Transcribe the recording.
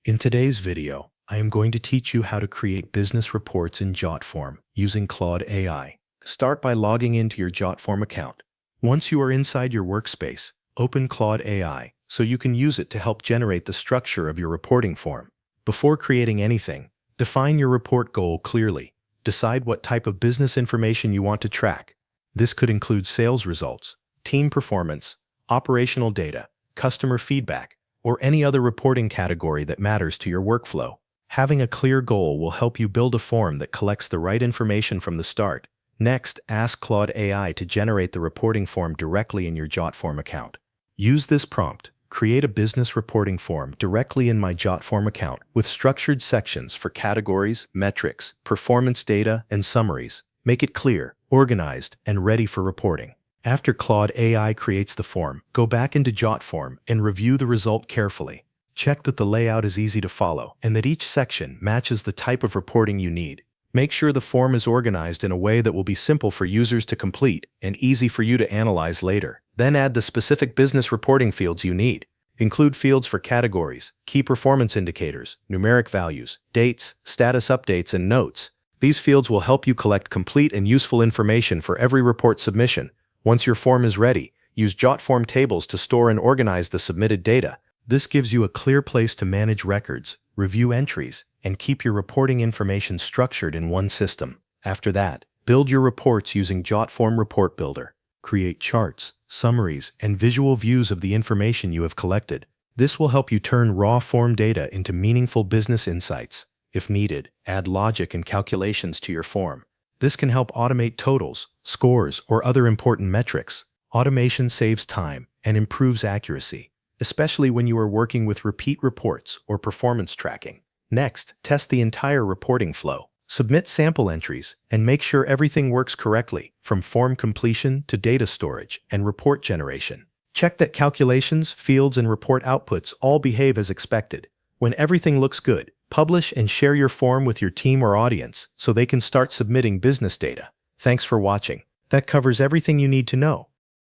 In today's video, I am going to teach you how to create business reports in Jotform using Claude AI. Start by logging into your Jotform account. Once you are inside your workspace, open Claude AI so you can use it to help generate the structure of your reporting form. Before creating anything, define your report goal clearly. Decide what type of business information you want to track. This could include sales results, team performance, operational data, customer feedback, or any other reporting category that matters to your workflow. Having a clear goal will help you build a form that collects the right information from the start. Next, ask Claude AI to generate the reporting form directly in your Jotform account. Use this prompt: create a business reporting form directly in my Jotform account with structured sections for categories, metrics, performance data, and summaries. Make it clear, organized, and ready for reporting. After Claude AI creates the form, go back into Jotform and review the result carefully. Check that the layout is easy to follow and that each section matches the type of reporting you need. Make sure the form is organized in a way that will be simple for users to complete and easy for you to analyze later. Then add the specific business reporting fields you need. Include fields for categories, key performance indicators, numeric values, dates, status updates, and notes. These fields will help you collect complete and useful information for every report submission. Once your form is ready, use Jotform tables to store and organize the submitted data. This gives you a clear place to manage records, review entries, and keep your reporting information structured in one system. After that, build your reports using Jotform Report Builder. Create charts, summaries, and visual views of the information you have collected. This will help you turn raw form data into meaningful business insights. If needed, add logic and calculations to your form. This can help automate totals, scores, or other important metrics. Automation saves time and improves accuracy, especially when you are working with repeat reports or performance tracking. Next, test the entire reporting flow. Submit sample entries and make sure everything works correctly, from form completion to data storage and report generation. Check that calculations, fields, and report outputs all behave as expected. When everything looks good, publish and share your form with your team or audience so they can start submitting business data. Thanks for watching. That covers everything you need to know.